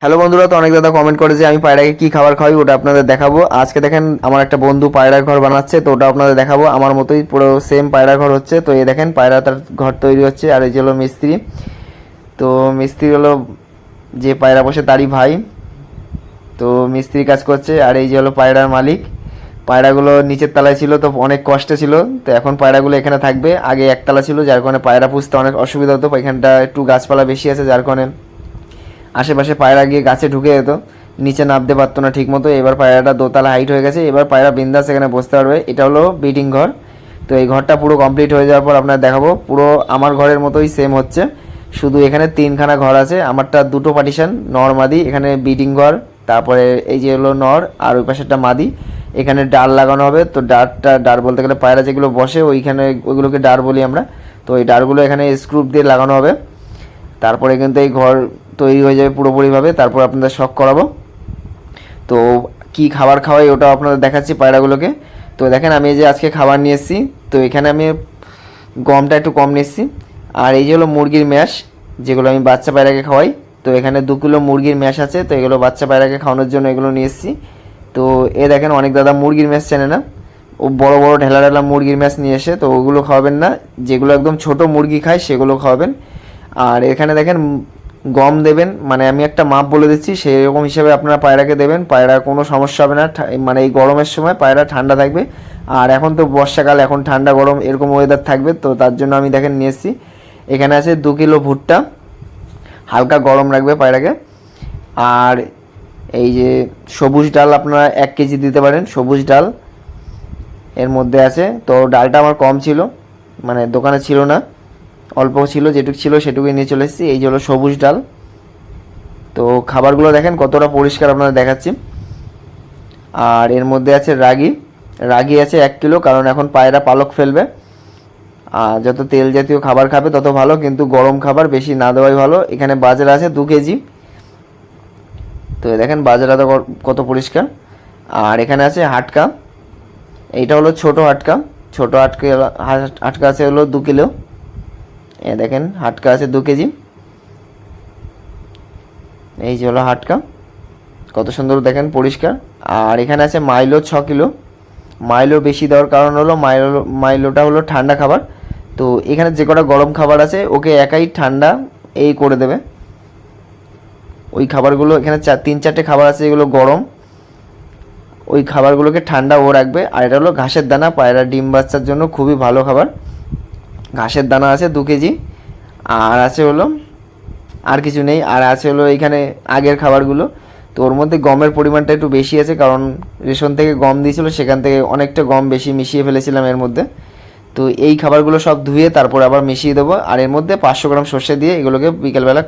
Hello বন্ধুরা, তো অনেক দাদা কমেন্ট করেছে আমি পায়রাকে কি খাবার খাওয়াই, ওটা আপনাদের দেখাবো। আজকে দেখেন আমার একটা বন্ধু পায়রার ঘর বানাচ্ছে, তো ওটা আপনাদের দেখাবো। আমার মতোই পুরো সেম পায়রার ঘর হচ্ছে। তো এই দেখেন পায়রা তার ঘর তৈরি হচ্ছে। আর এই যে হলো মিস্ত্রি। তো মিস্ত্রি হলো যে পায়রা বসে তারই ভাই। তো মিস্ত্রি কাজ করছে। আর এই যে হলো পায়রার মালিক। পায়রাগুলো নিচের তলায় ছিল, তো অনেক কষ্টে ছিল। তো এখন পায়রাগুলো এখানে থাকবে। আগে একতলা ছিল, যার কারণে পায়রা পুষতে অনেক অসুবিধা হতো। এখানটা একটু গাছপালা বেশি আছে, যার কারণে আশেপাশে পায়রা গিয়ে গাছে ঢুকে যেত, নিচে নামতে পারতো না ঠিক মতো। এবার পায়রাটা দোতলা হাইট হয়ে গেছে, এবার পায়রা বিন্দাস এখানে বসতে পারবে। এটা হলো ব্রিডিং ঘর। তো এই ঘরটা পুরো কমপ্লিট হয়ে যাওয়ার পর আপনার দেখাবো। পুরো আমার ঘরের মতোই সেম হচ্ছে, শুধু এখানে তিনখানা ঘর আছে। আমারটা দুটো পার্টিশন, নর মাদি। এখানে ব্রিডিং ঘর, তারপরে এই যে হলো নর, আর ওই পাশেরটা মাদি। এখানে ডার লাগানো হবে। তো ডার বলতে গেলে পায়রা যেগুলো বসে ওইখানে, ওইগুলোকে ডার বলি আমরা। তো এই ডারগুলো এখানে স্ক্রু দিয়ে লাগানো হবে। তারপরে কিন্তু এই ঘর তৈরি হয়ে যাবে পুরোপুরিভাবে। তারপর আপনাদের শখ করাবো। তো কি খাবার খাওয়াই ওটাও আপনাদের দেখাচ্ছি পায়রাগুলোকে। তো দেখেন আমি এই যে আজকে খাবার নিয়ে এসেছি। তো এখানে আমি গমটা একটু কম নিয়ে এসেছি। আর এই যে হলো মুরগির ম্যাশ, যেগুলো আমি বাচ্চা পায়রাকে খাওয়াই। তো এখানে 2 কিলো মুরগির ম্যাশ আছে। তো এগুলো বাচ্চা পায়রাকে খাওয়ানোর জন্য এগুলো নিয়ে এসেছি। তো এ দেখেন অনেক দাদা মুরগির ম্যাশ চেনে না, ও বড় বড় ঢেলা ঢেলা মুরগির ম্যাশ নিয়ে এসে, তো ওগুলো খাওয়াবেন না। যেগুলো একদম ছোট মুরগি খায় সেগুলো খাওয়াবেন। আর এখানে দেখেন গম দেবেন, মানে আমি একটা মাপ বলে দিচ্ছি, সেই রকম হিসেবে আপনারা পায়রাকে দেবেন। পায়রার কোনো সমস্যা হবে না। মানে এই গরমের সময় পায়রা ঠান্ডা থাকবে। আর এখন তো বর্ষাকাল, এখন ঠান্ডা গরম এরকম ওয়েদার থাকবে। তো তার জন্য আমি দেখেন নিয়ে এসেছি। এখানে আছে 2 কিলো ভুট্টা, হালকা গরম রাখবে পায়রাকে। আর এই যে সবুজ ডাল আপনারা 1 কেজি দিতে পারেন, সবুজ ডাল এর মধ্যে আছে। তো ডালটা আমার কম ছিল, মানে দোকানে ছিল না, অল্প ছিল, যেটুকু ছিল সেটুকুই নিয়ে চলে এসেছি। এই যে হলো সবুজ ডাল। তো খাবারগুলো দেখেন কতটা পরিষ্কার আপনাদের দেখাচ্ছি। আর এর মধ্যে আছে রাগি, রাগি আছে 1 কিলো, কারণ এখন পায়রা পালক ফেলবে। আর যত তেল জাতীয় খাবার খাবে তত ভালো, কিন্তু গরম খাবার বেশি না দেওয়াই ভালো। এখানে বাজরা আছে 2 কেজি। তো দেখেন বাজরা তো কত পরিষ্কার। আর এখানে আছে হাটকা, এইটা হলো ছোট হাটকা। ছোট হাটকা, হাটকা আছে হলো 2 কিলো। এ দেখেন হাটকা আছে 2 কেজি। এই যে হলো হাটকা, কত সুন্দর দেখেন পরিষ্কার। আর এখানে আছে মাইলো 6 কিলো। মাইলো বেশি দেওয়ার কারণ হলো মাইলোটা হলো ঠান্ডা খাবার। তো এখানে যে কটা গরম খাবার আছে ওকে একাই ঠান্ডা এই করে দেবে। ওই খাবারগুলো এখানে 3-4টে খাবার আছে যেগুলো গরম, ওই খাবারগুলোকে ঠান্ডা ও রাখবে। আর এটা হলো ঘাসের দানা, পায়রা ডিম বাচ্চার জন্য খুবই ভালো খাবার। ঘাসের দানা আছে 2 কেজি। আর আছে হলো, আর কিছু নেই। আর আছে হলো এইখানে আগের খাবারগুলো। তো ওর মধ্যে গমের পরিমাণটা একটু বেশি আছে, কারণ রেশন থেকে গম দিয়েছিল, সেখান থেকে অনেকটা গম বেশি মিশিয়ে ফেলেছিলাম এর মধ্যে। তো এই খাবারগুলো সব ধুয়ে তারপর আবার মিশিয়ে দেবো। আর এর মধ্যে 500 গ্রাম সর্ষে দিয়ে এগুলোকে বিকেলবেলা